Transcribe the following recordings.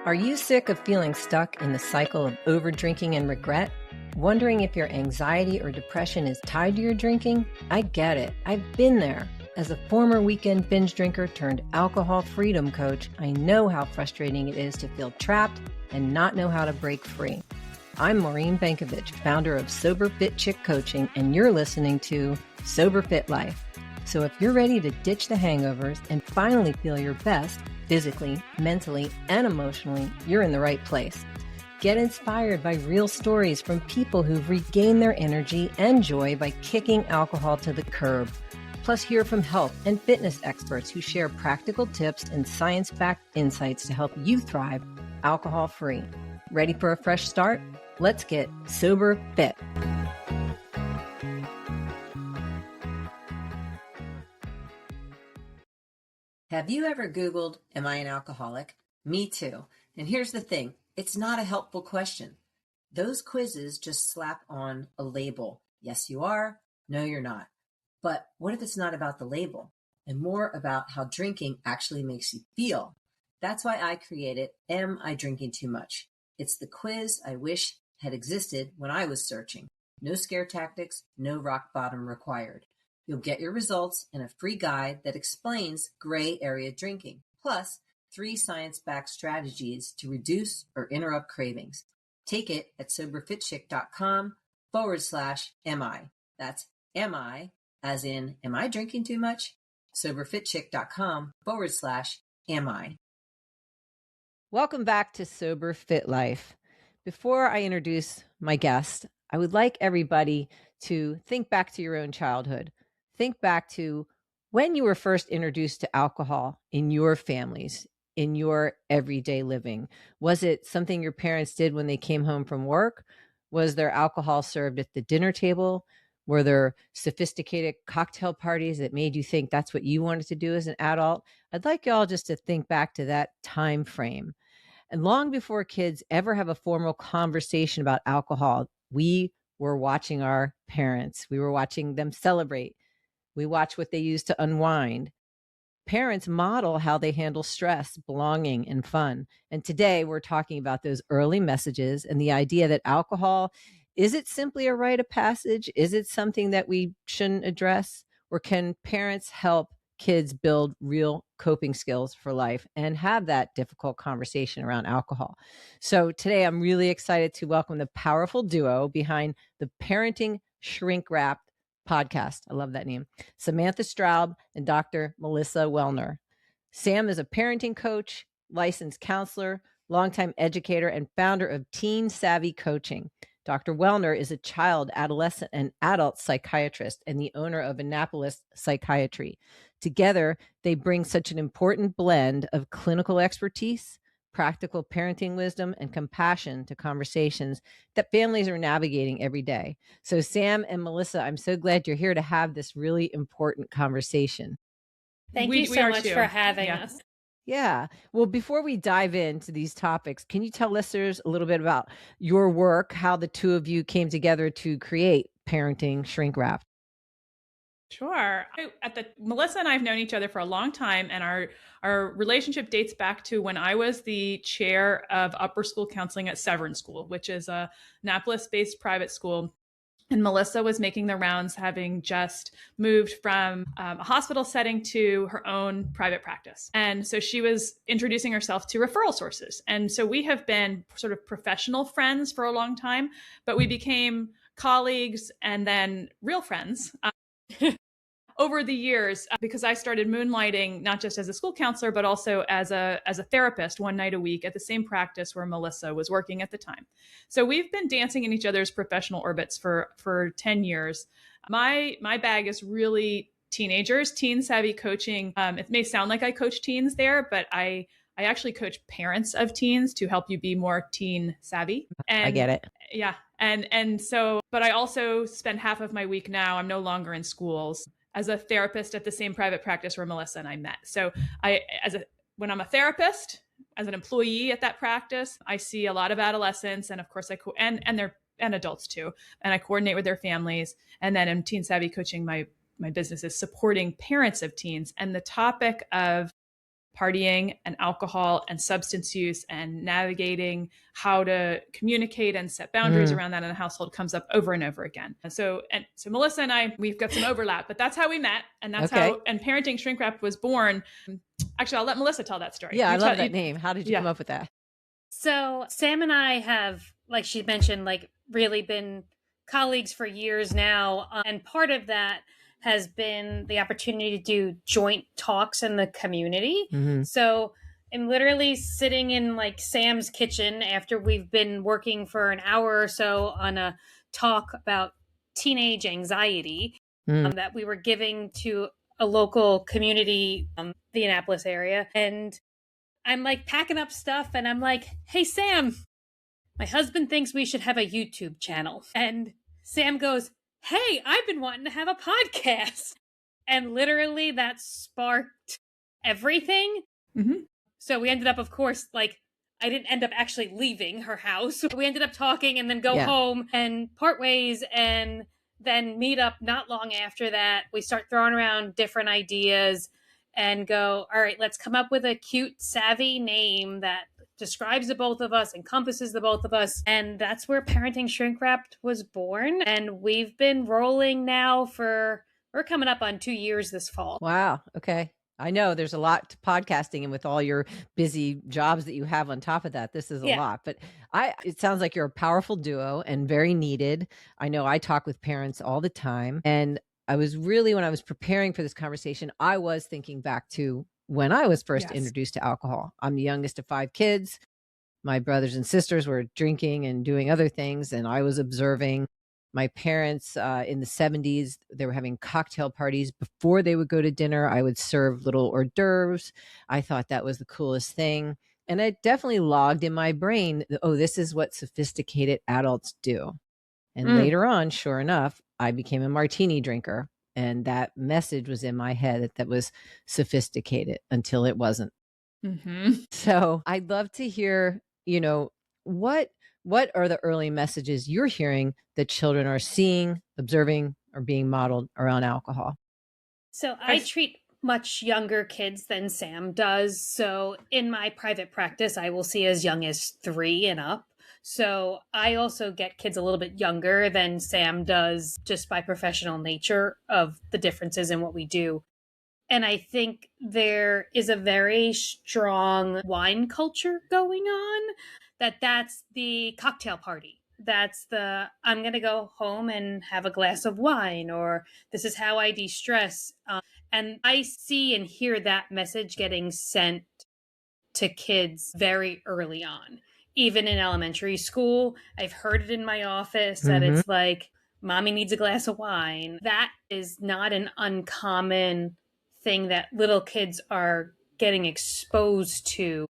Are you sick of feeling stuck in the cycle of overdrinking and regret? Wondering if your anxiety or depression is tied to your drinking? I get it. I've been there. As a former weekend binge drinker turned alcohol freedom coach, I know how frustrating it is to feel trapped and not know how to break free. I'm Maureen Bankovich, founder of Sober Fit Chick Coaching, and you're listening to Sober Fit Life. So if you're ready to ditch the hangovers and finally feel your best, physically, mentally, and emotionally, you're in the right place. Get inspired by real stories from people who've regained their energy and joy by kicking alcohol to the curb. Plus, hear from health and fitness experts who share practical tips and science-backed insights to help you thrive alcohol-free. Ready for a fresh start? Let's get sober fit. Have you ever Googled, am I an alcoholic? Me too. And here's the thing, it's not a helpful question. Those quizzes just slap on a label. Yes, you are. No, you're not. But what if it's not about the label and more about how drinking actually makes you feel? That's why I created Am I Drinking Too Much? It's the quiz I wish had existed when I was searching. No scare tactics, no rock bottom required. You'll get your results and a free guide that explains gray area drinking, plus 3 science-backed strategies to reduce or interrupt cravings. Take it at soberfitchick.com/MI. That's MI, as in, am I drinking too much? soberfitchick.com/MI. Welcome back to Sober Fit Life. Before I introduce my guest, I would like everybody to think back to your own childhood. Think back to when you were first introduced to alcohol in your families, in your everyday living. Was it something your parents did when they came home from work? Was there alcohol served at the dinner table? Were there sophisticated cocktail parties that made you think that's what you wanted to do as an adult? I'd like y'all just to think back to that time frame. And long before kids ever have a formal conversation about alcohol, we were watching our parents. We were watching them celebrate. We watch what they use to unwind. Parents model how they handle stress, belonging, and fun. And today we're talking about those early messages and the idea that alcohol, is it simply a rite of passage? Is it something that we shouldn't address? Or can parents help kids build real coping skills for life and have that difficult conversation around alcohol? So today I'm really excited to welcome the powerful duo behind the Parenting Shrink Wrap podcast. I love that name. Samantha Straub and Dr. Melissa Wellner. Sam is a parenting coach, licensed counselor, longtime educator, and founder of Teen Savvy Coaching. Dr. Wellner is a child, adolescent, and adult psychiatrist and the owner of Annapolis Psychiatry. Together, they bring such an important blend of clinical expertise, practical parenting wisdom, and compassion to conversations that families are navigating every day. So Sam and Melissa, I'm so glad you're here to have this really important conversation. Thank you so much for having us. Yeah. Well, before we dive into these topics, can you tell listeners a little bit about your work, how the two of you came together to create Parenting Shrink Wrap? Sure. Melissa and I have known each other for a long time, and our relationship dates back to when I was the chair of upper school counseling at Severn School, which is a Annapolis-based private school. And Melissa was making the rounds, having just moved from a hospital setting to her own private practice. And so she was introducing herself to referral sources. And so we have been sort of professional friends for a long time, but we became colleagues and then real friends over the years, because I started moonlighting not just as a school counselor, but also as a therapist one night a week at the same practice where Melissa was working at the time. So we've been dancing in each other's professional orbits for 10 years. My bag is really teenagers, teen savvy coaching. It may sound like I coach teens there, but I actually coach parents of teens to help you be more teen savvy. And I get it. Yeah. And so, but I also spend half of my week now, I'm no longer in schools, as a therapist at the same private practice where Melissa and I met. So when I'm a therapist, as an employee at that practice, I see a lot of adolescents, and of course and adults too. And I coordinate with their families. And then in Teen Savvy Coaching, my business is supporting parents of teens. And the topic of partying and alcohol and substance use and navigating how to communicate and set boundaries around that in a household comes up over and over again. So Melissa and I, we've got some overlap, but that's how we met. And that's how, and Parenting Shrink Wrap was born. Actually, I'll let Melissa tell that story. Yeah, I love that name. How did you come up with that? So Sam and I have, like she mentioned, like really been colleagues for years now. And part of that has been the opportunity to do joint talks in the community. So I'm literally sitting in like Sam's kitchen after we've been working for an hour or so on a talk about teenage anxiety that we were giving to a local community, the Annapolis area. And I'm like packing up stuff and I'm like, hey, Sam, my husband thinks we should have a YouTube channel. And Sam goes, hey, I've been wanting to have a podcast. And literally that sparked everything. So we ended up, of course, like I didn't end up actually leaving her house. We ended up talking and then go home and part ways and then meet up not long after that. We start throwing around different ideas and go, all right, let's come up with a cute, savvy name that describes the both of us, encompasses the both of us. And that's where Parenting Shrink Wrapped was born. And we've been rolling now we're coming up on 2 years this fall. Wow. Okay. I know there's a lot to podcasting, and with all your busy jobs that you have on top of that, this is a lot, but it sounds like you're a powerful duo and very needed. I know I talk with parents all the time, and I was really, when I was preparing for this conversation, I was thinking back to when I was first introduced to alcohol. I'm the youngest of 5 kids. My brothers and sisters were drinking and doing other things, and I was observing. My parents in the 70s, they were having cocktail parties before they would go to dinner. I would serve little hors d'oeuvres. I thought that was the coolest thing. And it definitely logged in my brain, oh, this is what sophisticated adults do. And later on, sure enough, I became a martini drinker. And that message was in my head that was sophisticated until it wasn't. So I'd love to hear, what are the early messages you're hearing that children are seeing, observing, or being modeled around alcohol? So I treat much younger kids than Sam does. So in my private practice, I will see as young as 3 and up. So I also get kids a little bit younger than Sam does just by professional nature of the differences in what we do. And I think there is a very strong wine culture going on, that's the cocktail party. That's I'm going to go home and have a glass of wine, or this is how I de-stress. And I see and hear that message getting sent to kids very early on. Even in elementary school, I've heard it in my office that it's like, mommy needs a glass of wine. That is not an uncommon thing that little kids are getting exposed to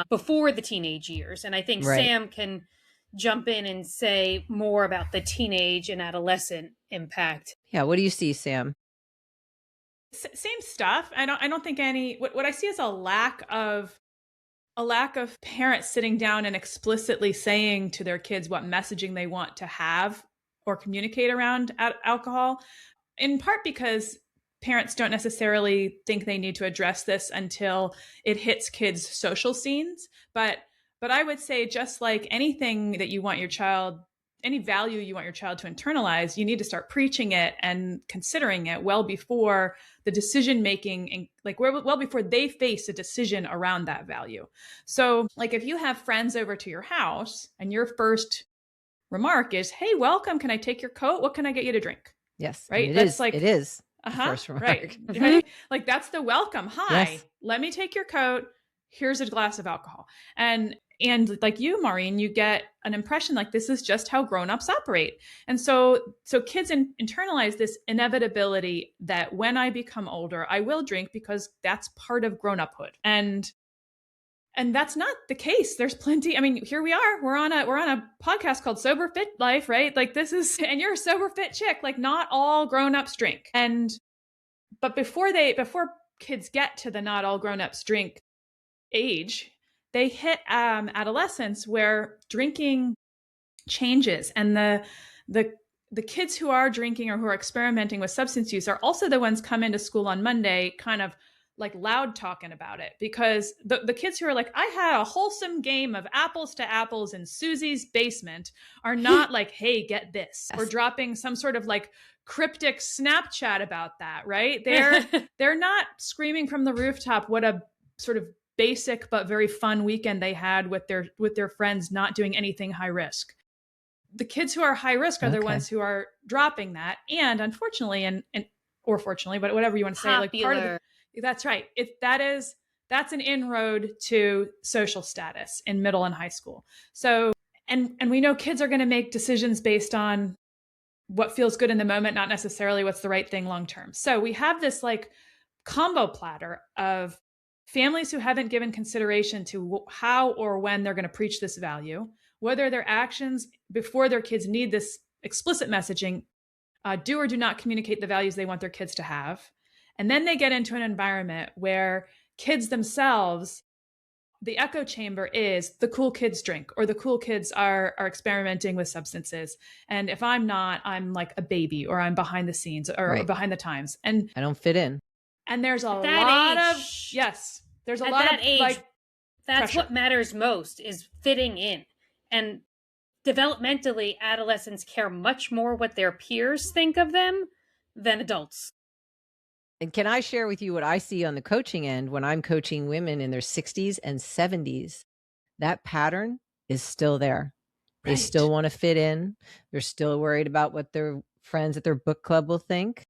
before the teenage years. And I think Sam can jump in and say more about the teenage and adolescent impact. Yeah. What do you see, Sam? Same stuff. I don't think what I see is a lack of parents sitting down and explicitly saying to their kids what messaging they want to have or communicate around alcohol, in part because parents don't necessarily think they need to address this until it hits kids' social scenes. But I would say, just like anything that you want your child, any value you want your child to internalize, you need to start preaching it and considering it well before the decision making, like well before they face a decision around that value. So like if you have friends over to your house and your first remark is, hey, welcome, can I take your coat? What can I get you to drink? Yes. Right. It is. First remark. Right. Like that's the welcome. Hi, let me take your coat. Here's a glass of alcohol. And like you, Maureen, you get an impression like this is just how grown-ups operate. And so kids internalize this inevitability that when I become older, I will drink because that's part of grown-uphood. And that's not the case. There's plenty. I mean, here we are. We're on a podcast called Sober Fit Life, right? Like and you're a sober fit chick. Like not all grown-ups drink. But before kids get to the not all grown-ups drink age, they hit adolescence where drinking changes, and the kids who are drinking or who are experimenting with substance use are also the ones come into school on Monday kind of like loud talking about it, because the kids who are like, I had a wholesome game of apples to apples in Susie's basement, are not like, hey, get this, or dropping some sort of like cryptic Snapchat about that, right? They're not screaming from the rooftop what a sort of basic but very fun weekend they had with their friends, not doing anything high risk. The kids who are high risk are the ones who are dropping that. And unfortunately, and or fortunately, but whatever you want to say, like part of that's right. That's an inroad to social status in middle and high school. So, and we know kids are going to make decisions based on what feels good in the moment, not necessarily what's the right thing long term. So we have this like combo platter of families who haven't given consideration to how or when they're going to preach this value, whether their actions before their kids need this explicit messaging do or do not communicate the values they want their kids to have. And then they get into an environment where kids themselves, the echo chamber is the cool kids drink, or the cool kids are experimenting with substances. And if I'm not, I'm like a baby, or I'm behind the scenes, or behind the times. And I don't fit in. And there's a lot of, yes, there's a lot of age, like, that's pressure. What matters most is fitting in. And developmentally, adolescents care much more what their peers think of them than adults. And can I share with you what I see on the coaching end when I'm coaching women in their 60s and 70s? That pattern is still there. They still want to fit in. They're still worried about what their friends at their book club will think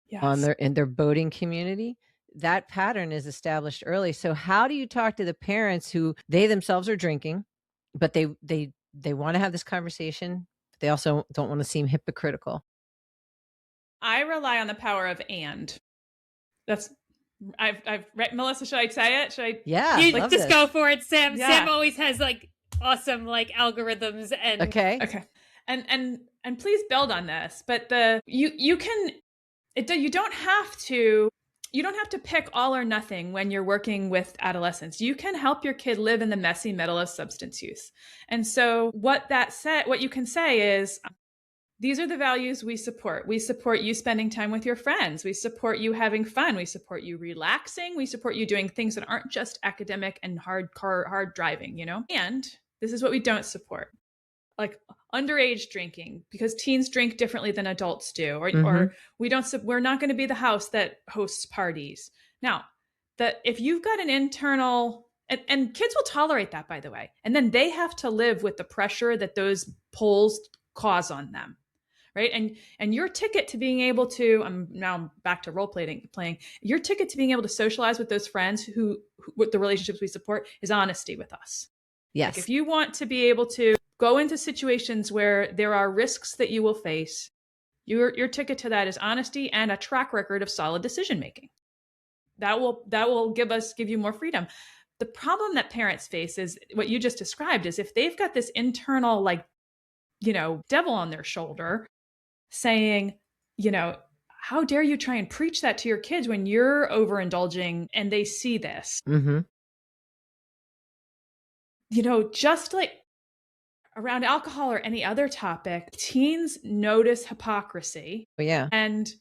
in their boating community. That pattern is established early. So how do you talk to the parents who they themselves are drinking, but they want to have this conversation, but they also don't want to seem hypocritical? I rely on the power of and. I've read, Melissa, should I say it? Should I? Yeah. You just go for it, Sam. Yeah. Sam always has like awesome like algorithms and Okay. And please build on this. But you don't have to pick all or nothing when you're working with adolescents. You can help your kid live in the messy middle of substance use. And so what you can say is, these are the values we support. We support you spending time with your friends. We support you having fun. We support you relaxing. We support you doing things that aren't just academic and hard driving, And this is what we don't support. Like underage drinking, because teens drink differently than adults do, or we're not going to be the house that hosts parties. Now, if you've got an internal, and kids will tolerate that, by the way, and then they have to live with the pressure that those polls cause on them. Right. And your ticket to being able to, I'm now back to role playing, your ticket to being able to socialize with those friends who with the relationships we support is honesty with us. Yes. Like if you want to be able to go into situations where there are risks that you will face, your ticket to that is honesty and a track record of solid decision making. That will give you more freedom. The problem that parents face is what you just described, is if they've got this internal, like, devil on their shoulder saying, how dare you try and preach that to your kids when you're overindulging and they see this. Just like around alcohol or any other topic, teens notice hypocrisy. Yeah. And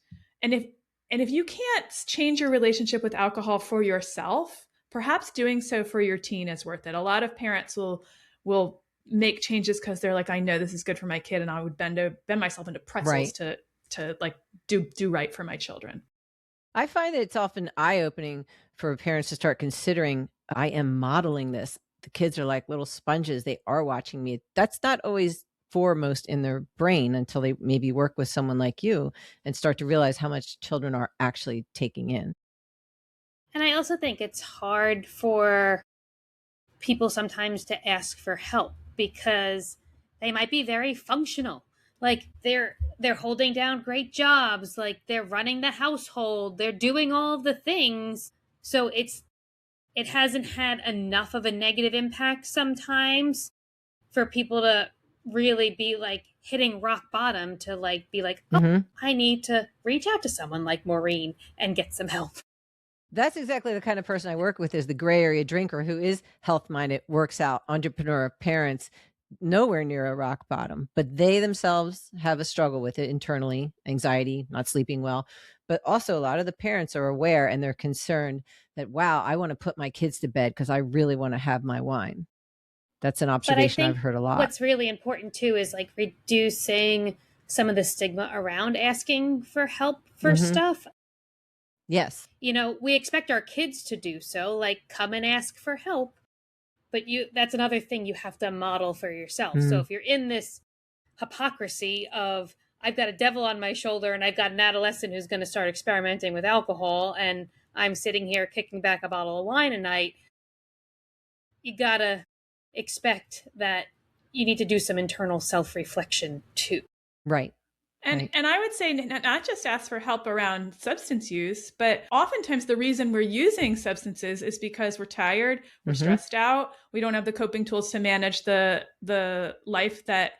if you can't change your relationship with alcohol for yourself, perhaps doing so for your teen is worth it. A lot of parents will make changes because they're like, I know this is good for my kid, and I would bend myself into pretzels to like do right for my children. I find that it's often eye-opening for parents to start considering, I am modeling this. The kids are like little sponges. They are watching me. That's not always foremost in their brain until they maybe work with someone like you and start to realize how much children are actually taking in. And I also think it's hard for people sometimes to ask for help because they might be very functional. Like they're holding down great jobs, like they're running the household, they're doing all the things. So it hasn't had enough of a negative impact sometimes for people to really be like hitting rock bottom to like be like, I need to reach out to someone like Maureen and get some help. That's exactly the kind of person I work with, is the gray area drinker who is health minded, works out, entrepreneur, parents, nowhere near a rock bottom, but they themselves have a struggle with it internally, anxiety, not sleeping well. But also, a lot of the parents are aware and they're concerned that, wow, I want to put my kids to bed because I really want to have my wine. That's an But I observation I've think heard a lot. what's really important too is like reducing some of the stigma around asking for help for stuff. Yes. We expect our kids to do so, like come and ask for help. But that's another thing you have to model for yourself. So if you're in this hypocrisy of I've got a devil on my shoulder and I've got an adolescent who's going to start experimenting with alcohol and I'm sitting here kicking back a bottle of wine a night, you got to expect that you need to do some internal self-reflection too. Right. And I would say not just ask for help around substance use, but oftentimes the reason we're using substances is because we're tired, we're stressed out, we don't have the coping tools to manage the life that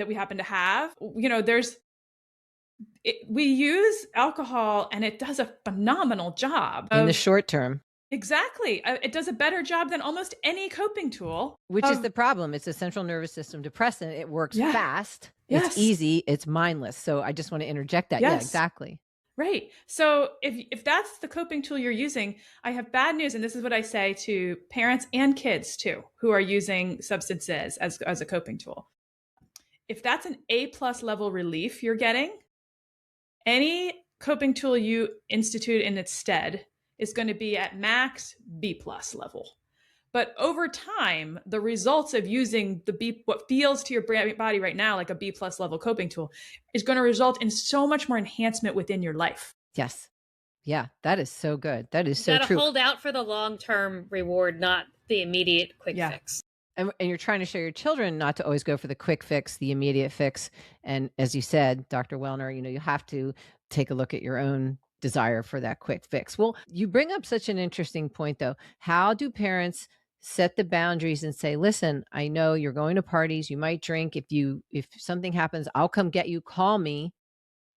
we happen to have. We use alcohol and it does a phenomenal job in the short term. Exactly. It does a better job than almost any coping tool. Which is the problem. It's a central nervous system depressant. It works fast. Yes. It's easy. It's mindless. So I just want to interject that. Yes. Yeah, exactly. Right. So if that's the coping tool you're using, I have bad news. And this is what I say to parents and kids too, who are using substances as a coping tool. If that's an A+ level relief you're getting, any coping tool you institute in its stead is going to be at max B+ level. But over time, the results of using what feels to your body right now like a B+ level coping tool is going to result in so much more enhancement within your life. Yes. Yeah, that is so good. That is so true. You gotta hold out for the long-term reward, not the immediate quick fix. And you're trying to show your children not to always go for the quick fix, the immediate fix. And as you said, Dr. Wellner, you have to take a look at your own desire for that quick fix. Well, you bring up such an interesting point, though. How do parents set the boundaries and say, listen, I know you're going to parties, you might drink. If something happens, I'll come get you, call me.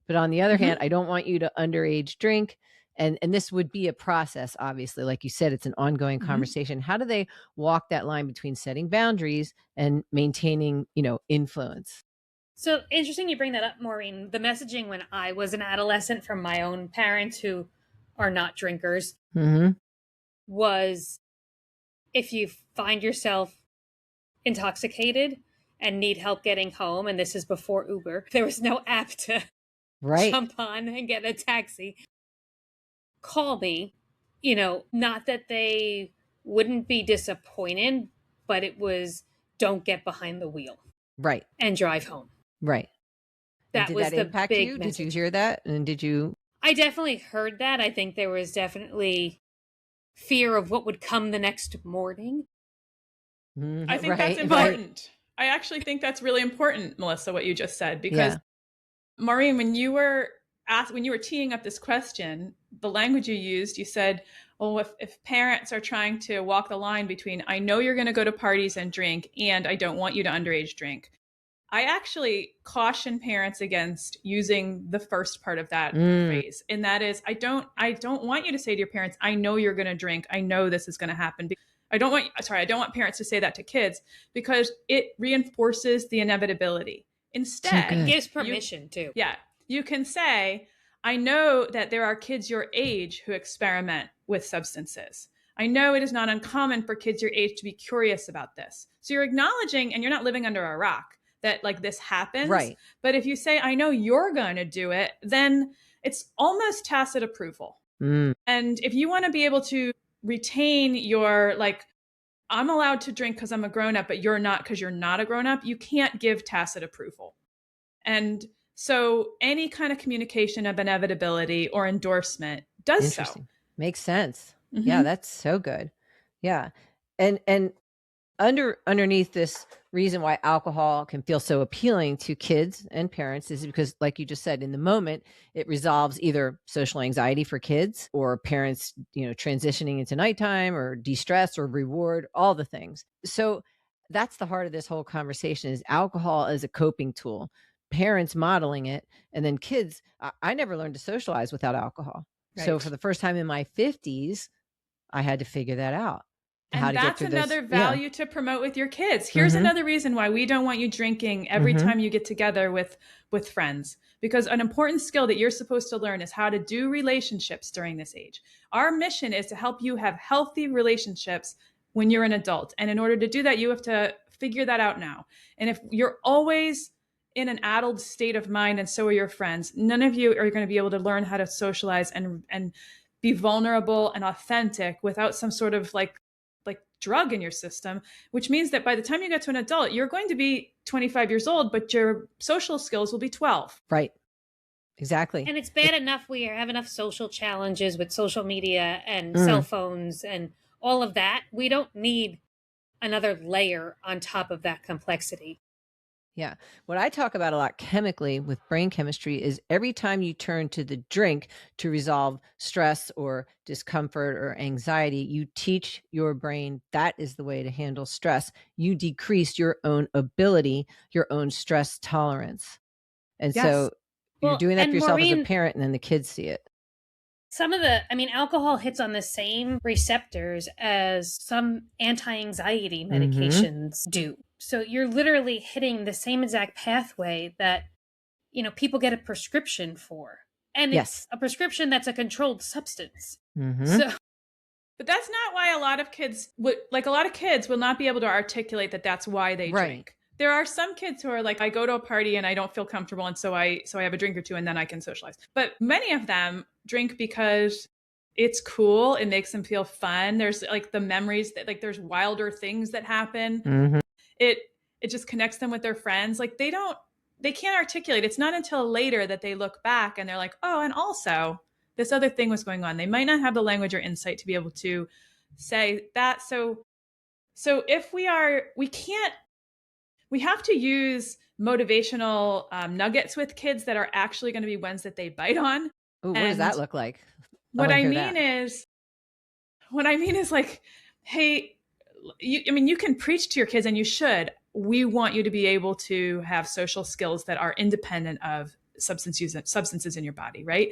But on the other hand, I don't want you to underage drink. And this would be a process, obviously. Like you said, it's an ongoing conversation. How do they walk that line between setting boundaries and maintaining, influence? So interesting you bring that up, Maureen. The messaging when I was an adolescent from my own parents who are not drinkers was, if you find yourself intoxicated and need help getting home, and this is before Uber, there was no app to jump on and get a taxi, call me. Not that they wouldn't be disappointed, but it was, don't get behind the wheel. Right. And drive home. Right. That did was that the impact big you? message. Did you hear that? And did you? I definitely heard that. I think there was definitely fear of what would come the next morning. I think that's important. I actually think that's really important, Melissa, what you just said, because Maureen, when you were teeing up this question, the language you used, you said, well, if parents are trying to walk the line between, I know you're going to go to parties and drink, and I don't want you to underage drink. I actually caution parents against using the first part of that phrase. And that is, I don't want you to say to your parents, I know you're going to drink. I know this is going to happen. I don't want parents to say that to kids, because it reinforces the inevitability. Instead, it gives permission too. Yeah. You can say, I know that there are kids your age who experiment with substances. I know it is not uncommon for kids your age to be curious about this. So you're acknowledging, and you're not living under a rock, that like this happens. Right. But if you say, I know you're going to do it, then it's almost tacit approval. And if you want to be able to retain your, like, I'm allowed to drink because I'm a grown-up, but you're not because you're not a grown-up, you can't give tacit approval. And so any kind of communication of inevitability or endorsement does so. Makes sense. Yeah, that's so good. Yeah. And underneath this reason why alcohol can feel so appealing to kids and parents is because, like you just said, in the moment, it resolves either social anxiety for kids or parents, transitioning into nighttime or de-stress or reward, all the things. So that's the heart of this whole conversation, is alcohol as a coping tool, parents modeling it, and then kids. I never learned to socialize without alcohol. Right. So for the first time in my 50s, I had to figure that out. how And to get that's through this. another value to promote with your kids. Here's another reason why we don't want you drinking every time you get together with friends. Because an important skill that you're supposed to learn is how to do relationships during this age. Our mission is to help you have healthy relationships when you're an adult. And in order to do that, you have to figure that out now. And if you're always in an addled state of mind, and so are your friends, none of you are going to be able to learn how to socialize and be vulnerable and authentic without some sort of like drug in your system, which means that by the time you get to an adult, you're going to be 25 years old, but your social skills will be 12. Right. Exactly. And it's bad enough we have enough social challenges with social media and cell phones and all of that. We don't need another layer on top of that complexity. Yeah. What I talk about a lot chemically with brain chemistry is every time you turn to the drink to resolve stress or discomfort or anxiety, you teach your brain that is the way to handle stress. You decrease your own ability, your own stress tolerance. And so you're doing that for yourself as a parent, and then the kids see it. Alcohol hits on the same receptors as some anti-anxiety medications do. So you're literally hitting the same exact pathway that, people get a prescription for. And it's a prescription that's a controlled substance. So, but that's not why a lot of kids will not be able to articulate that that's why they drink. There are some kids who are like, I go to a party and I don't feel comfortable, and so I have a drink or two and then I can socialize. But many of them drink because it's cool. It makes them feel fun. There's like the memories that there's wilder things that happen. It just connects them with their friends. Like they can't articulate. It's not until later that they look back and they're like, oh, and also this other thing was going on. They might not have the language or insight to be able to say that. So if we have to use motivational nuggets with kids that are actually going to be ones that they bite on. Ooh, what does that look like? What I mean is like, hey, you can preach to your kids, and you should. We want you to be able to have social skills that are independent of substances in your body, right?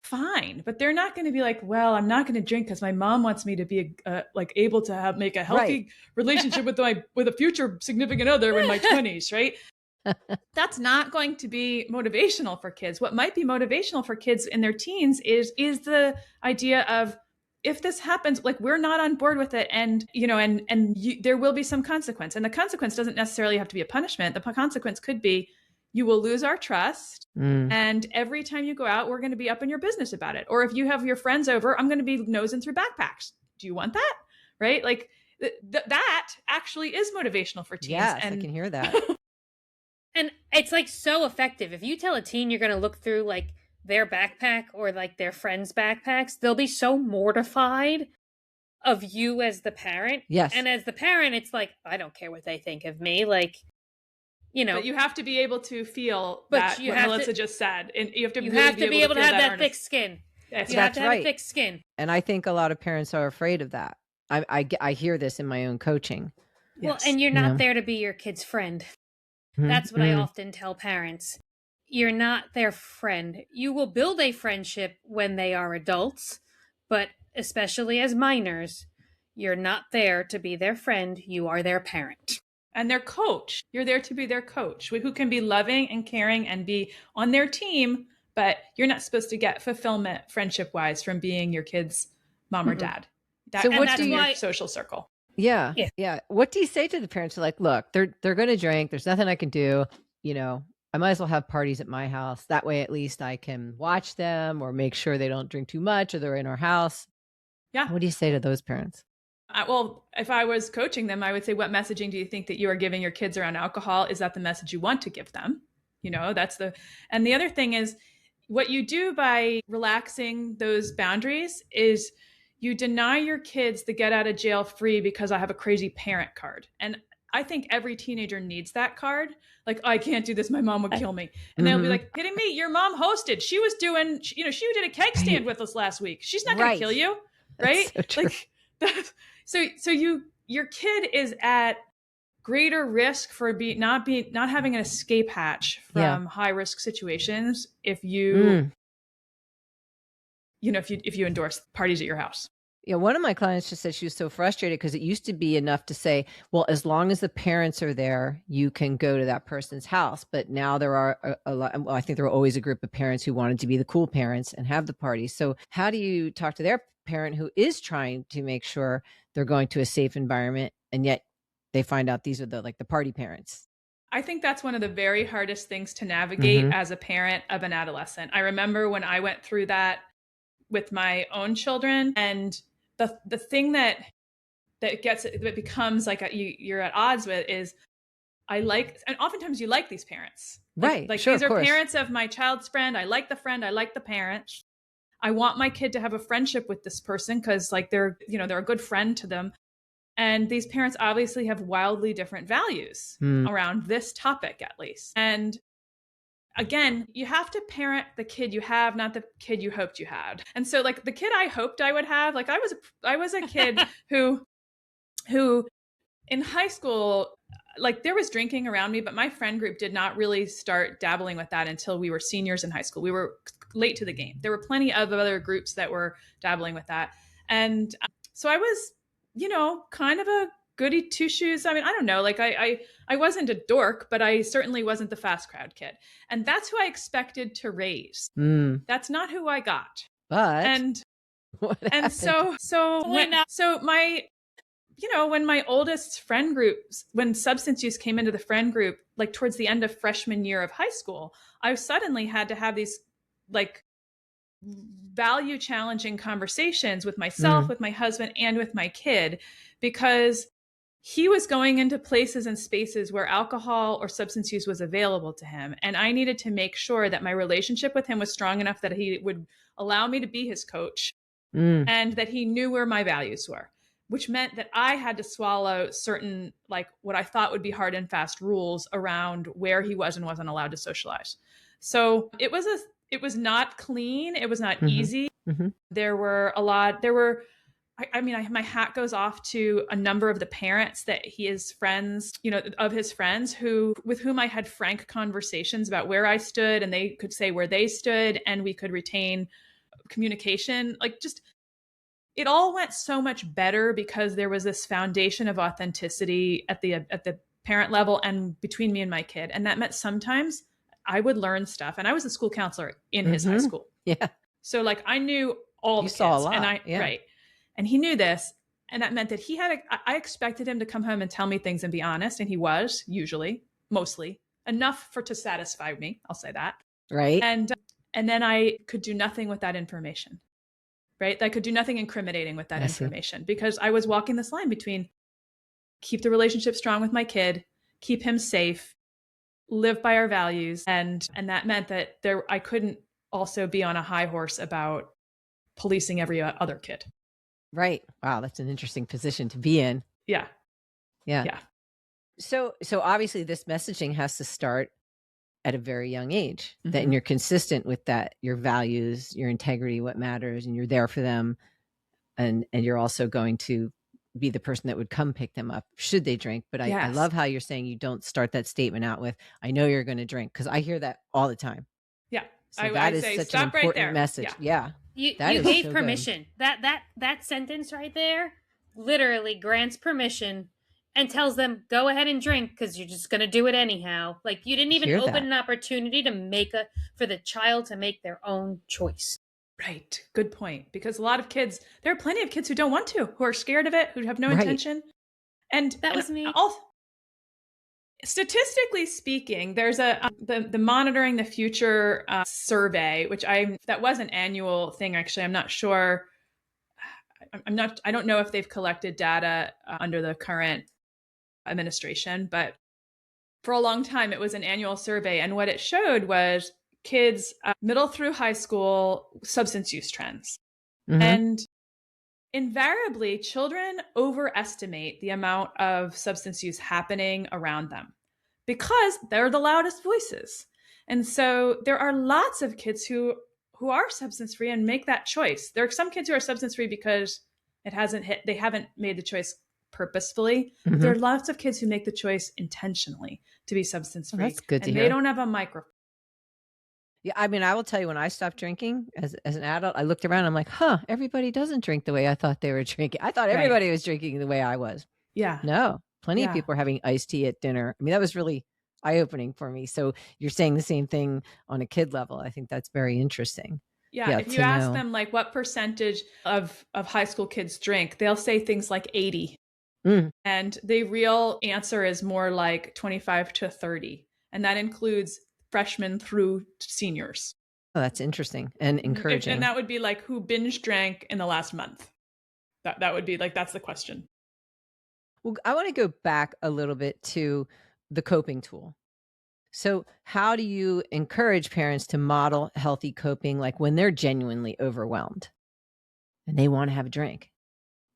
Fine, but they're not going to be like, well, I'm not going to drink because my mom wants me to be able to make a healthy relationship with a future significant other in my 20s, right? That's not going to be motivational for kids. What might be motivational for kids in their teens is the idea of, if this happens, like, we're not on board with it, and there will be some consequence. And the consequence doesn't necessarily have to be a punishment. The consequence could be, you will lose our trust. And every time you go out, we're going to be up in your business about it. Or if you have your friends over, I'm going to be nosing through backpacks. Do you want that? Right? Like that actually is motivational for teens. Yes, I can hear that. And it's like so effective. If you tell a teen you're going to look through like their backpack or like their friends' backpacks, they'll be so mortified of you as the parent. Yes. And as the parent, it's like, I don't care what they think of me. Like, But you have to be able to feel that what Melissa just said. And you have to be able to have that thick skin. Yes. You have to have a thick skin. And I think a lot of parents are afraid of that. I hear this in my own coaching. Well, and you're not there to be your kid's friend. That's what I often tell parents. You're not their friend. You will build a friendship when they are adults, but especially as minors, you're not there to be their friend. You are their parent. And their coach. You're there to be their coach, who can be loving and caring and be on their team, but you're not supposed to get fulfillment friendship-wise from being your kid's mom or dad. That's your social circle. Yeah. What do you say to the parents who are like, look, they're going to drink. There's nothing I can do. I might as well have parties at my house. That way, at least I can watch them or make sure they don't drink too much or they're in our house. Yeah. What do you say to those parents? Well, if I was coaching them, I would say, what messaging do you think that you are giving your kids around alcohol? Is that the message you want to give them? And the other thing is, what you do by relaxing those boundaries is you deny your kids the get out of jail free because I have a crazy parent card. And I think every teenager needs that card. Like, I can't do this. My mom would kill me. And they'll be like, kidding me? Your mom hosted. She was doing, she did a keg stand with us last week. She's not going to kill you. Right? So your kid is at greater risk for not having an escape hatch from high risk situations if you, if you endorse parties at your house. Yeah, one of my clients just said she was so frustrated because it used to be enough to say, well, as long as the parents are there, you can go to that person's house. But now there are a lot, well, I think there were always a group of parents who wanted to be the cool parents and have the party. So how do you talk to their parent who is trying to make sure they're going to a safe environment, and yet they find out these are the party parents? I think that's one of the very hardest things to navigate Mm-hmm. as a parent of an adolescent. I remember when I went through that with my own children, and the thing that becomes like you're at odds with is and oftentimes you like these parents. Right. Like Sure, these of are course. parents of my child's friend. I like the friend. I like the parent. I want my kid to have a friendship with this person because like they're a good friend to them. And these parents obviously have wildly different values around this topic, at least. And again, you have to parent the kid you have, not the kid you hoped you had. And so like the kid I hoped I would have, like I was a kid who in high school, like there was drinking around me, but my friend group did not really start dabbling with that until we were seniors in high school. We were late to the game. There were plenty of other groups that were dabbling with that. And so I was, kind of a goody two shoes. I mean, I don't know, like I wasn't a dork, but I certainly wasn't the fast crowd kid. And that's who I expected to raise. That's not who I got. But And what and happened? when my oldest friend groups, when substance use came into the friend group, like towards the end of freshman year of high school, I suddenly had to have these like value challenging conversations with myself, with my husband, and with my kid, because he was going into places and spaces where alcohol or substance use was available to him. And I needed to make sure that my relationship with him was strong enough that he would allow me to be his coach and that he knew where my values were, which meant that I had to swallow certain, like what I thought would be hard and fast rules around where he was and wasn't allowed to socialize. So it was not clean. It was not easy. There were my hat goes off to a number of the parents that his friends, of his friends with whom I had frank conversations about where I stood, and they could say where they stood, and we could retain communication. Like just, it all went so much better because there was this foundation of authenticity at the parent level and between me and my kid. And that meant sometimes I would learn stuff, and I was a school counselor in his high school. Yeah. So like I knew all the saw a kids, lot. and right. And he knew this. And that meant that I expected him to come home and tell me things and be honest. And he was usually, mostly enough to satisfy me. I'll say that. Right. And then I could do nothing with that information. Right. I could do nothing incriminating with that information because I was walking this line between keep the relationship strong with my kid, keep him safe, live by our values. And that meant that I couldn't also be on a high horse about policing every other kid. Right. Wow. That's an interesting position to be in. Yeah. Yeah. Yeah. So obviously this messaging has to start at a very young age, and you're consistent with that, your values, your integrity, what matters, and you're there for them. And you're also going to be the person that would come pick them up should they drink. But I love how you're saying you don't start that statement out with, I know you're going to drink, because I hear that all the time. Yeah. So that is such an important message. Yeah. You gave permission. That sentence right there literally grants permission and tells them, go ahead and drink because you're just going to do it anyhow. Like you didn't even open an opportunity to for the child to make their own choice. Right. Good point. Because a lot of kids, there are plenty of kids who don't want to, who are scared of it, who have no intention. And that was me. Statistically speaking, there's the Monitoring the Future survey, which that was an annual thing. Actually, I'm not sure. I don't know if they've collected data under the current administration, but for a long time it was an annual survey, and what it showed was kids middle through high school substance use trends. And invariably, children overestimate the amount of substance use happening around them because they're the loudest voices. And so there are lots of kids who are substance free and make that choice. There are some kids who are substance free because they haven't made the choice purposefully. But there are lots of kids who make the choice intentionally to be substance free. That's good to hear. And they don't have a microphone. Yeah, I mean, I will tell you when I stopped drinking as an adult, I looked around, I'm like, "Huh, everybody doesn't drink the way I thought they were drinking. I thought Right. everybody was drinking the way I was." Yeah. No, plenty of Yeah. people are having iced tea at dinner. I mean, that was really eye-opening for me. So you're saying the same thing on a kid level. I think that's very interesting. Yeah. Yeah, If you to ask know. them like what percentage of high school kids drink, they'll say things like 80. Mm. And the real answer is more like 25 to 30. And that includes freshmen through seniors. Oh, that's interesting and encouraging. And that would be like who binge drank in the last month. That would be like, that's the question. Well, I want to go back a little bit to the coping tool. So, how do you encourage parents to model healthy coping, like when they're genuinely overwhelmed and they want to have a drink,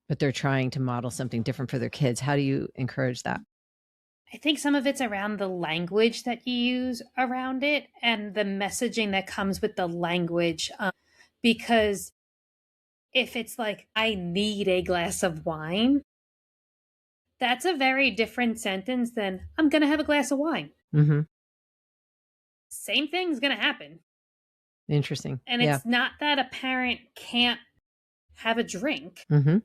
but they're trying to model something different for their kids? How do you encourage that? I think some of it's around the language that you use around it and the messaging that comes with the language. Because if it's like, I need a glass of wine, that's a very different sentence than, I'm going to have a glass of wine. Mm-hmm. Same thing's going to happen. Interesting. And yeah. It's not that a parent can't have a drink, Mm-hmm.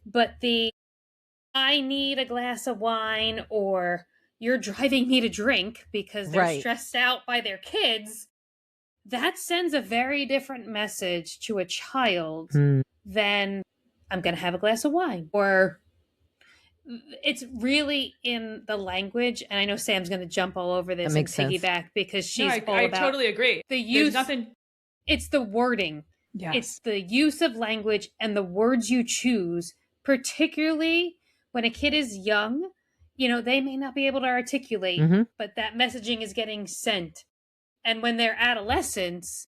but I need a glass of wine, or you're driving me to drink because they're Right. stressed out by their kids, that sends a very different message to a child than I'm going to have a glass of wine. Or it's really in the language. And I know Sam's going to jump all over this and piggyback because she's all I about totally agree. The use, There's nothing. It's the wording. Yes. It's the use of language and the words you choose, particularly when a kid is young. You know, they may not be able to articulate, but that messaging is getting sent. And when they're adolescents,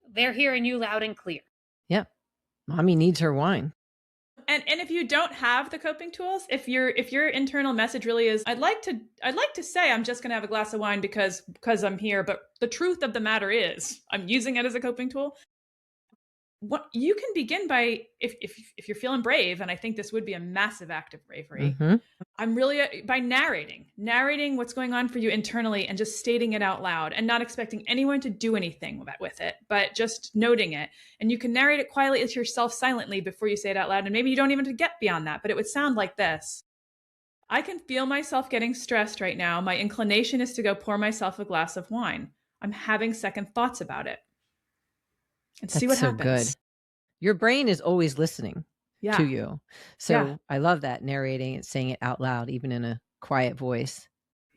they're hearing you loud and clear. Yeah. Mommy needs her wine. And if you don't have the coping tools, if your internal message really is, I'd like to say I'm just going to have a glass of wine because I'm here, but the truth of the matter is I'm using it as a coping tool. What you can begin by, if you're feeling brave, and I think this would be a massive act of bravery, I'm really by narrating what's going on for you internally and just stating it out loud and not expecting anyone to do anything with it, but just noting it. And you can narrate it quietly to yourself silently before you say it out loud. And maybe you don't even get beyond that, but it would sound like this. I can feel myself getting stressed right now. My inclination is to go pour myself a glass of wine. I'm having second thoughts about it. And see what happens. Good. Your brain is always listening to you. So I love that, narrating and saying it out loud, even in a quiet voice.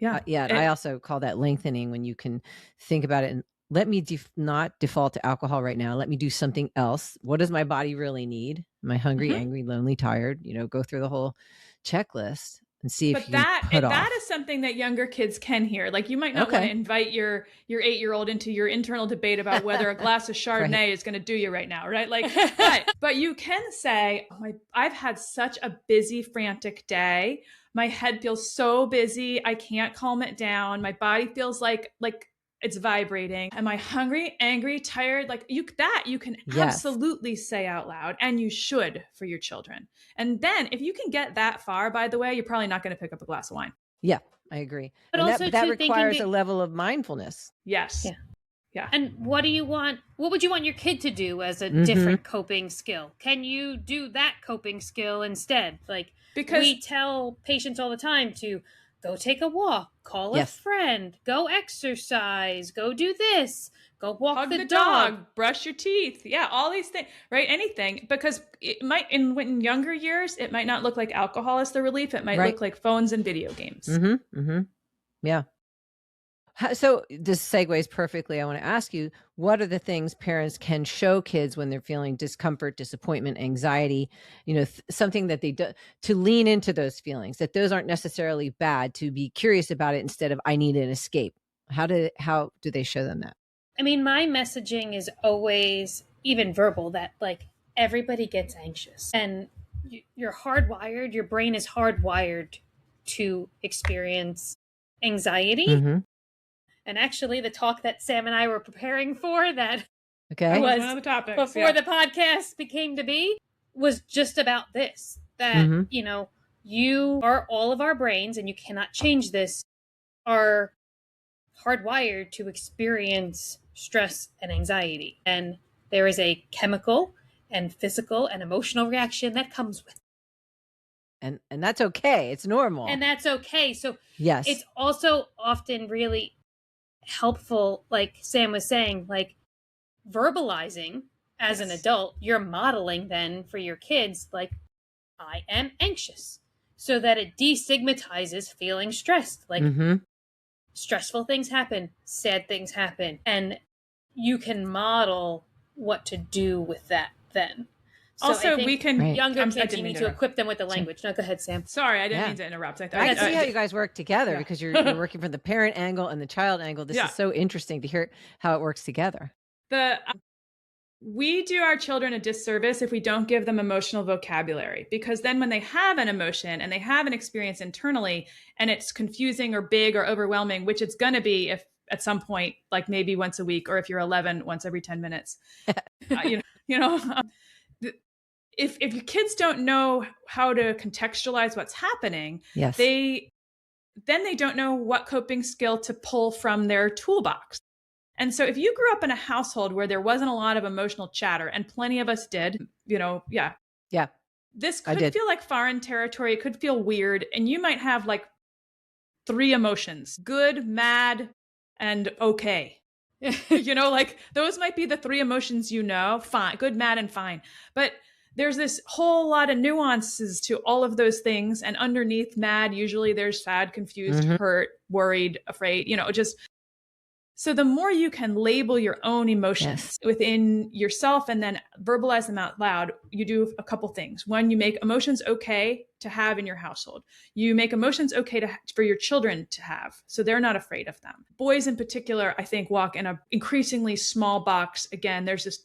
Yeah. And I also call that lengthening, when you can think about it and let me not default to alcohol right now. Let me do something else. What does my body really need? Am I hungry, angry, lonely, tired? Go through the whole checklist and see if you put off. That is something that younger kids can hear. Like, you might not want to invite your 8-year-old into your internal debate about whether a glass of Chardonnay is going to do you right now, right? Like, but you can say, I've had such a busy, frantic day. My head feels so busy. I can't calm it down. My body feels like it's vibrating. Am I hungry, angry, tired? Like, you can absolutely say out loud, and you should, for your children. And then if you can get that far, by the way, you're probably not going to pick up a glass of wine. Yeah, I agree. But and also that requires a level of mindfulness. Yes. Yeah. And what would you want your kid to do as a different coping skill? Can you do that coping skill instead? Like, because we tell patients all the time to go take a walk, call a friend, go exercise, go do this, go walk the dog, brush your teeth. Yeah, all these things, right? Anything, because it might, in younger years, it might not look like alcohol as the relief. It might look like phones and video games. Yeah. So this segues perfectly. I want to ask you, what are the things parents can show kids when they're feeling discomfort, disappointment, anxiety, something that they do to lean into those feelings, that those aren't necessarily bad, to be curious about it instead of I need an escape. How do they show them that? I mean, my messaging is always, even verbal, that like everybody gets anxious, and you're hardwired, your brain is hardwired to experience anxiety. And actually, the talk that Sam and I were preparing for that was one of the topics before the podcast became to be was just about this. That, all of our brains, and you cannot change this, are hardwired to experience stress, and anxiety. And there is a chemical and physical and emotional reaction that comes with it. And that's okay. It's normal. And that's okay. So yes, it's also often really helpful, like Sam was saying, like verbalizing as an adult, you're modeling then for your kids, like, I am anxious, so that it destigmatizes feeling stressed. Like, stressful things happen, sad things happen, and you can model what to do with that then. So also, we can younger kids, you need to equip them with the language. No, go ahead, Sam. Sorry, I didn't mean to interrupt. I can see how you guys work together because you're working from the parent angle and the child angle. This is so interesting to hear how it works together. We do our children a disservice if we don't give them emotional vocabulary, because then when they have an emotion and they have an experience internally and it's confusing or big or overwhelming, which it's going to be if at some point, like maybe once a week, or if you're 11, once every 10 minutes, if your kids don't know how to contextualize what's happening, yes, then they don't know what coping skill to pull from their toolbox. And so if you grew up in a household where there wasn't a lot of emotional chatter, and plenty of us did, this could feel like foreign territory. It could feel weird. And you might have like 3 emotions: good, mad, and okay. Like those might be the 3 emotions, fine, good, mad, and fine. But there's this whole lot of nuances to all of those things. And underneath mad, usually there's sad, confused, hurt, worried, afraid, So the more you can label your own emotions within yourself and then verbalize them out loud, you do a couple things. One, you make emotions okay to have in your household. You make emotions okay for your children to have, so they're not afraid of them. Boys in particular, I think, walk in an increasingly small box. Again, there's this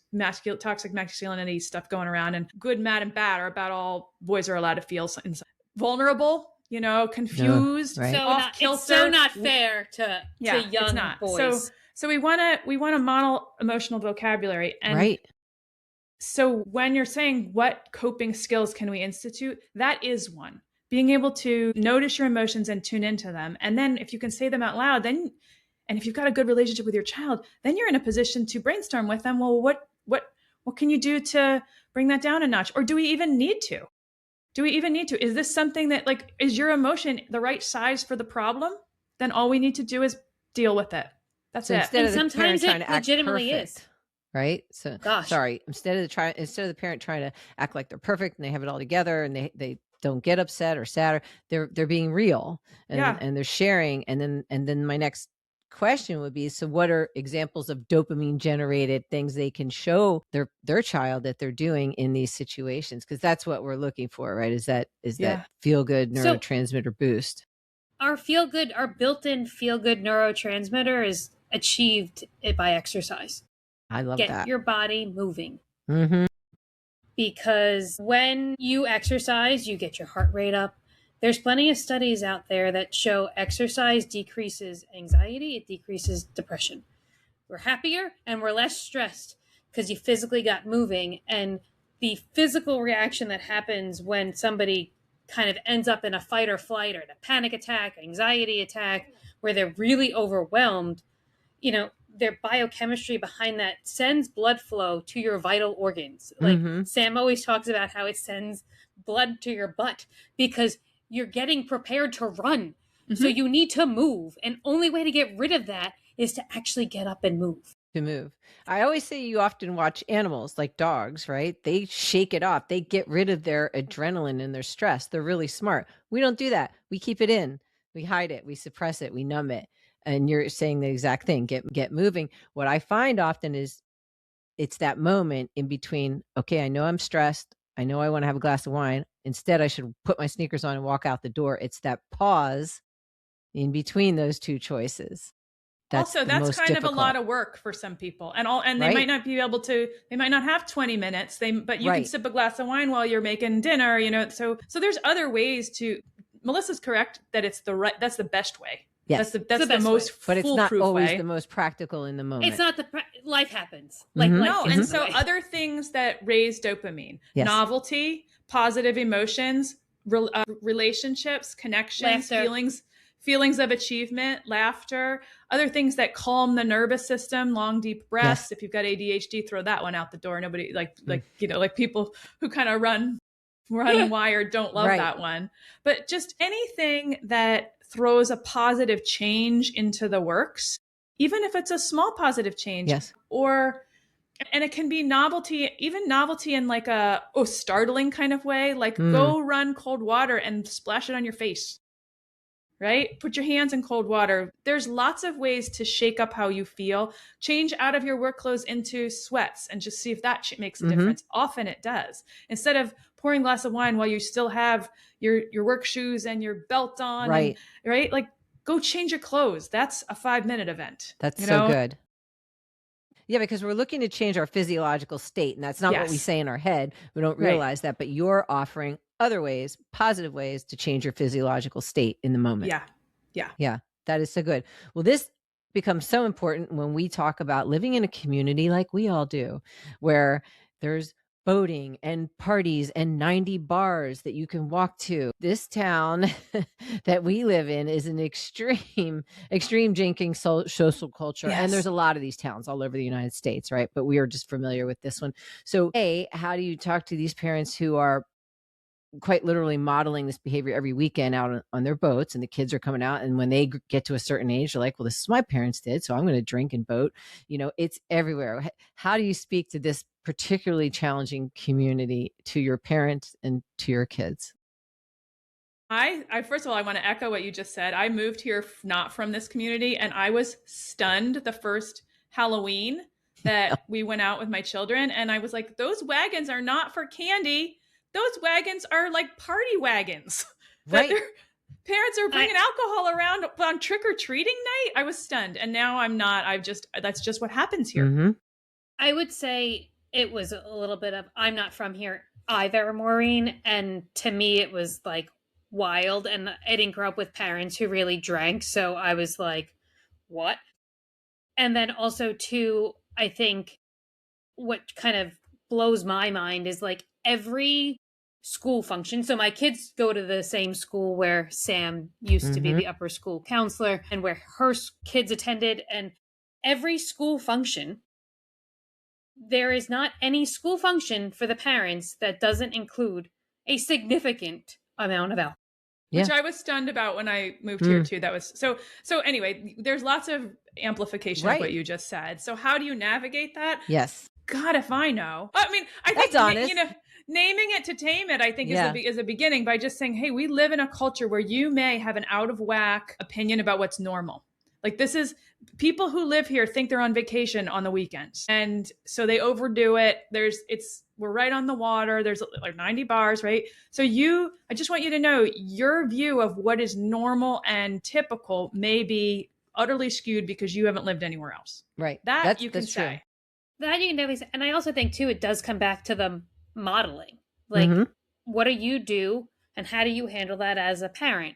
toxic masculinity stuff going around, and good, mad, and bad are about all boys are allowed to feel. Vulnerable, confused, off kilter. It's so not fair to young boys. So we want to model emotional vocabulary. And so when you're saying what coping skills can we institute, that is one. Being able to notice your emotions and tune into them. And then if you can say them out loud, and if you've got a good relationship with your child, then you're in a position to brainstorm with them. Well, what can you do to bring that down a notch? Or do we even need to? Is this something that, like, is your emotion the right size for the problem? Then all we need to do is deal with it. That's it. Instead of the sometimes parent it trying to legitimately act perfect, is. Right? So instead of the parent trying to act like they're perfect and they have it all together and they don't get upset or sad, or they're being real and they're sharing. And then my next question would be, so what are examples of dopamine generated things they can show their child that they're doing in these situations? Because that's what we're looking for, right? Is that feel good neurotransmitter boost. Our built-in feel good neurotransmitter is achieved by exercise. I love that. Get your body moving. Mm-hmm. Because when you exercise, you get your heart rate up. There's plenty of studies out there that show exercise decreases anxiety, it decreases depression. We're happier and we're less stressed because you physically got moving. And the physical reaction that happens when somebody kind of ends up in a fight or flight or a panic attack, anxiety attack, where they're really overwhelmed, their biochemistry behind that sends blood flow to your vital organs. Like Sam always talks about how it sends blood to your butt because you're getting prepared to run. So you need to move. And only way to get rid of that is to actually get up and move. I always say you often watch animals like dogs, right? They shake it off. They get rid of their adrenaline and their stress. They're really smart. We don't do that. We keep it in. We hide it. We suppress it. We numb it. And you're saying the exact thing. Get moving. What I find often is it's that moment in between, okay, I know I'm stressed. I know I want to have a glass of wine. Instead, I should put my sneakers on and walk out the door. It's that pause in between those two choices. That's kind difficult. Of a lot of work for some people, and they might not be able to. They might not have 20 minutes. But you can sip a glass of wine while you're making dinner. So there's other ways to. Melissa's correct that that's the best way. Yes, that's the most foolproof way. But it's not always the most practical in the moment. It's not life happens. Life so other things that raise dopamine, novelty, positive emotions, relationships, connections, laughter. feelings of achievement, laughter, other things that calm the nervous system, long, deep breaths. Yes. If you've got ADHD, throw that one out the door. Nobody like people who kind of run wired don't love that one. But just anything that throws a positive change into the works, even if it's a small positive change. Yes. And it can be novelty in like a startling kind of way, like go run cold water and splash it on your face. Right? Put your hands in cold water. There's lots of ways to shake up how you feel. Change out of your work clothes into sweats and just see if that makes a difference. Often it does. Instead of pouring a glass of wine while you still have your work shoes and your belt on. Right. Right? Like go change your clothes. That's a 5-minute event. That's so good. Yeah, because we're looking to change our physiological state, and that's not what we say in our head. We don't realize that, but you're offering other ways, positive ways to change your physiological state in the moment. Yeah, that is so good. Well, this becomes so important when we talk about living in a community like we all do, where there's boating and parties and 90 bars that you can walk to. This town that we live in is an extreme drinking social culture. Yes. And there's a lot of these towns all over the United States, right? But we are just familiar with this one. So, how do you talk to these parents who are quite literally modeling this behavior every weekend out on their boats, and the kids are coming out, and when they get to a certain age, they're like, well, this is what my parents did, so I'm going to drink and boat. It's everywhere. How do you speak to this particularly challenging community to your parents and to your kids? I first of all, I want to echo what you just said. I moved here not from this community, and I was stunned the first Halloween that we went out with my children, and I was like, those wagons are not for candy. Those wagons are like party wagons. Right. That their parents are bringing alcohol around on trick-or-treating night. I was stunned. And now I'm not. That's just what happens here. I would say it was a little bit of, I'm not from here either, Maureen. And to me, it was like wild. And I didn't grow up with parents who really drank. So I was like, what? And then also too, I think what kind of blows my mind is like every school function. So my kids go to the same school where Sam used to be the upper school counselor and where her kids attended. And every school function, there is not any school function for the parents that doesn't include a significant amount of alcohol. Which I was stunned about when I moved here too. That was so anyway, there's lots of amplification of what you just said. So how do you navigate that? Yes. God, if I know. I mean, I think, naming it to tame it, I think is a beginning by just saying, hey, we live in a culture where you may have an out of whack opinion about what's normal. Like people who live here think they're on vacation on the weekends. And so they overdo it. We're right on the water. There's like 90 bars, right? So I just want you to know your view of what is normal and typical may be utterly skewed because you haven't lived anywhere else. Right. That you can say. That you can definitely say. And I also think too, it does come back to the modeling. Like, what do you do and how do you handle that as a parent?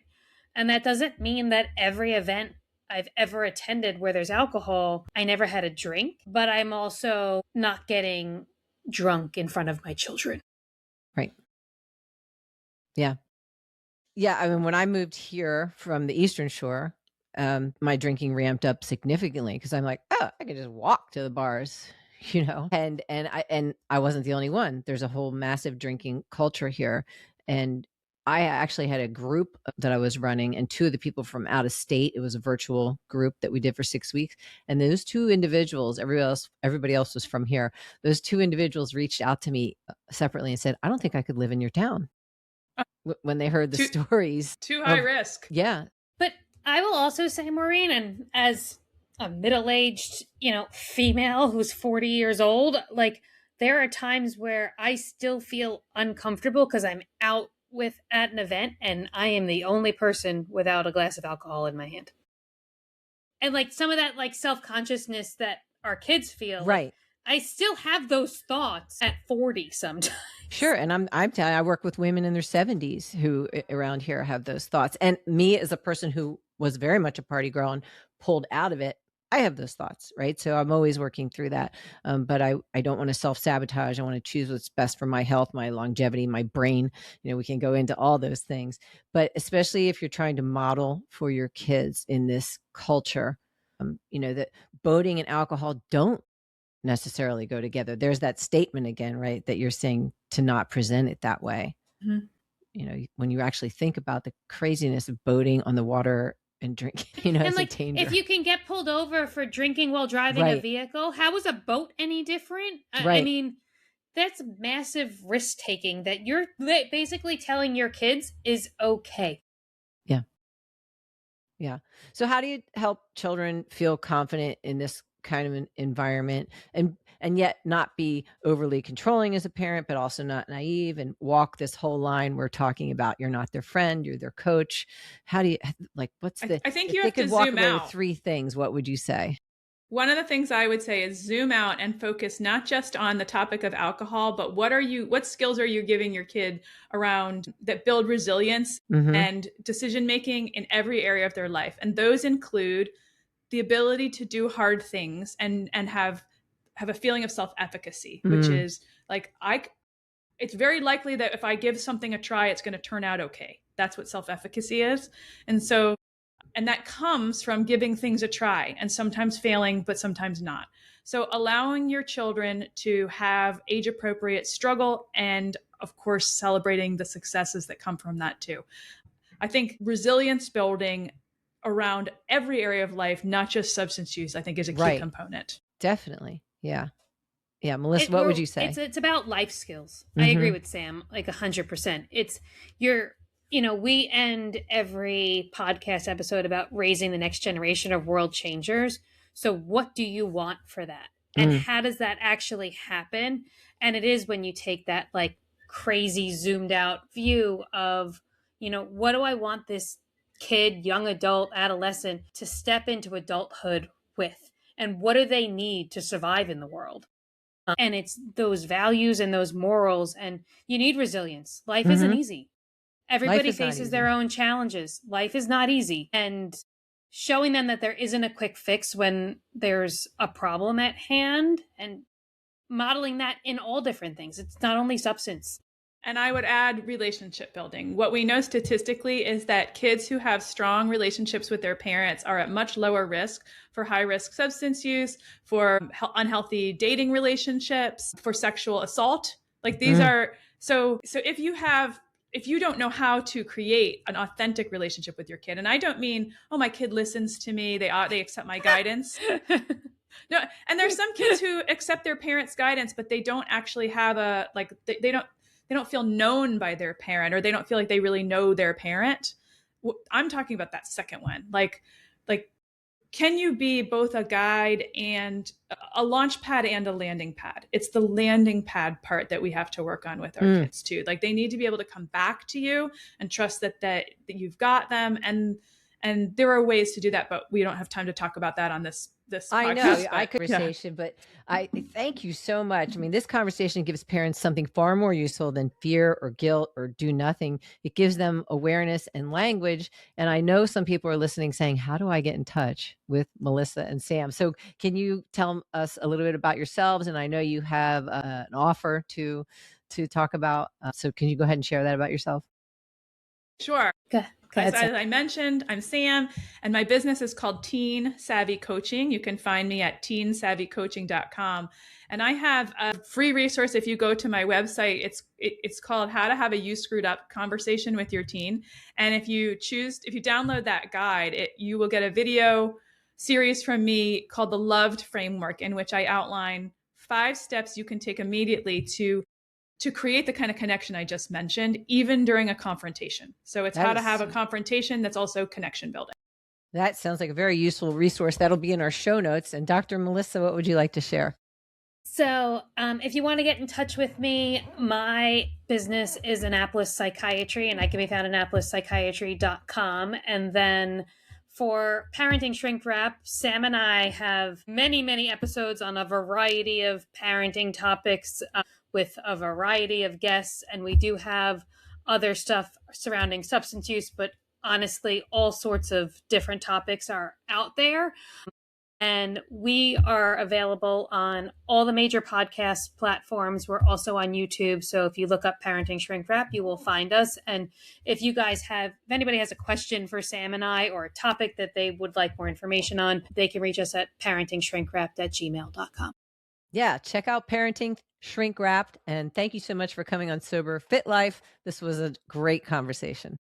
And that doesn't mean that every event I've ever attended where there's alcohol, I never had a drink, but I'm also not getting drunk in front of my children. Right. Yeah. Yeah. I mean, when I moved here from the Eastern Shore, my drinking ramped up significantly because I'm like, oh, I can just walk to the bars, and I wasn't the only one. There's a whole massive drinking culture here. And I actually had a group that I was running, and two of the people from out of state, it was a virtual group that we did for 6 weeks. And those two individuals, everybody else was from here. Those two individuals reached out to me separately and said, I don't think I could live in your town. When they heard the stories. Too high risk. Yeah. But I will also say, Maureen, and as a middle-aged, female who's 40 years old, like there are times where I still feel uncomfortable because I'm out at an event and I am the only person without a glass of alcohol in my hand. And like some of that like self-consciousness that our kids feel. Right. I still have those thoughts at 40 sometimes. Sure. And I'm telling you, I work with women in their 70s who around here have those thoughts. And me as a person who was very much a party girl and pulled out of it I have those thoughts, right? So I'm always working through that. But I don't want to self-sabotage. I want to choose what's best for my health, my longevity, my brain. We can go into all those things. But especially if you're trying to model for your kids in this culture, that boating and alcohol don't necessarily go together. There's that statement again, right? That you're saying to not present it that way. Mhm. When you actually think about the craziness of boating on the water and drinking, And as a like, danger. if you can get pulled over for drinking while driving a Right. vehicle, how is a boat any different? I Right. mean, that's massive risk taking that you're basically telling your kids is okay. Yeah. Yeah. So how do you help children feel confident in this kind of an environment and yet not be overly controlling as a parent, but also not naive and walk this whole line we're talking about? You're not their friend, you're their coach. How do you what's I think if you they have to could walk zoom away with out. 3 things, what would you say? One of the things I would say is zoom out and focus not just on the topic of alcohol, but what skills are you giving your kid around that build resilience Mhm. and decision making in every area of their life. And those include the ability to do hard things and have a feeling of self-efficacy, which Mm. is like it's very likely that if I give something a try, it's going to turn out okay. That's what self-efficacy is. And that comes from giving things a try and sometimes failing, but sometimes not. So allowing your children to have age appropriate struggle and, of course, celebrating the successes that come from that too. I think resilience building around every area of life, not just substance use, I think is a key Right. component. Definitely. Yeah. Yeah, Melissa, what would you say? It's about life skills. I agree Mhm. with Sam, like 100%. It's we end every podcast episode about raising the next generation of world changers. So what do you want for that? And Mm. how does that actually happen? And it is when you take that like crazy zoomed out view of, what do I want this kid, young adult, adolescent to step into adulthood with? And what do they need to survive in the world? And it's those values and those morals, and you need resilience. Life isn't Mhm. easy. Life Everybody is not faces their easy. own challenges. Life is not easy. And showing them that there isn't a quick fix when there's a problem at hand, and modeling that in all different things. It's not only substance. And I would add relationship building. What we know statistically is that kids who have strong relationships with their parents are at much lower risk for high risk substance use, for unhealthy dating relationships, for sexual assault. Like these are so if you don't know how to create an authentic relationship with your kid, and I don't mean, oh, my kid listens to me, they accept my guidance. No, and there's some kids who accept their parents' guidance, but they don't actually have they don't feel known by their parent, or they don't feel like they really know their parent. I'm talking about that second one. Like can you be both a guide and a launch pad and a landing pad? It's the landing pad part that we have to work on with our kids too. Like they need to be able to come back to you and trust that you've got them. And there are ways to do that, but we don't have time to talk about that on this I podcast. know, I could conversation, but I thank you so much. I mean, this conversation gives parents something far more useful than fear or guilt or do nothing. It gives them awareness and language. And I know some people are listening saying, how do I get in touch with Melissa and Sam? So can you tell us a little bit about yourselves? And I know you have an offer to talk about. So can you go ahead and share that about yourself? Sure. Go ahead, As I mentioned, I'm Sam, and my business is called Teen Savvy Coaching. You can find me at teensavvycoaching.com. And I have a free resource if you go to my website. It's called How to Have a You Screwed Up Conversation with Your Teen. And if you download that guide, you will get a video series from me called The Loved Framework, in which I outline 5 steps you can take immediately to create the kind of connection I just mentioned, even during a confrontation. So it's how to have a confrontation that's also connection building. That sounds like a very useful resource. That'll be in our show notes. And Dr. Melissa, what would you like to share? So, if you want to get in touch with me, my business is Annapolis Psychiatry, and I can be found at AnnapolisPsychiatry.com. And then for Parenting Shrink Wrap, Sam and I have many, many episodes on a variety of parenting topics with a variety of guests. And we do have other stuff surrounding substance use, but honestly, all sorts of different topics are out there. And we are available on all the major podcast platforms. We're also on YouTube. So if you look up Parenting Shrink Wrap, you will find us. And if anybody has a question for Sam and I, or a topic that they would like more information on, they can reach us at parentingshrinkwrapped@gmail.com. Yeah, check out Parenting Shrink Wrapped. And thank you so much for coming on Sober Fit Life. This was a great conversation.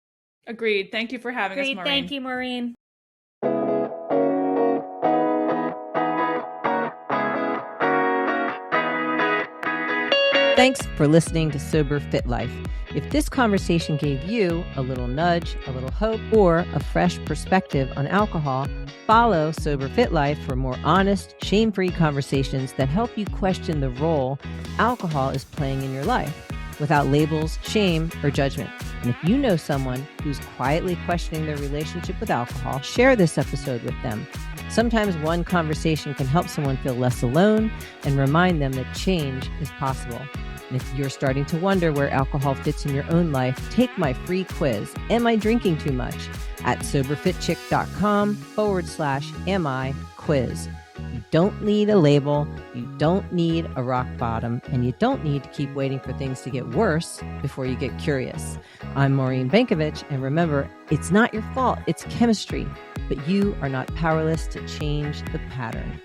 Agreed. Thank you for having us, Maureen. Thank you, Maureen. Thanks for listening to Sober Fit Life. If this conversation gave you a little nudge, a little hope, or a fresh perspective on alcohol, follow Sober Fit Life for more honest, shame-free conversations that help you question the role alcohol is playing in your life without labels, shame, or judgment. And if you know someone who's quietly questioning their relationship with alcohol, share this episode with them. Sometimes one conversation can help someone feel less alone and remind them that change is possible. And if you're starting to wonder where alcohol fits in your own life, take my free quiz, Am I Drinking Too Much? At soberfitchick.com/am I quiz. You don't need a label, you don't need a rock bottom, and you don't need to keep waiting for things to get worse before you get curious. I'm Maureen Bankovich, and remember, it's not your fault, it's chemistry, but you are not powerless to change the pattern.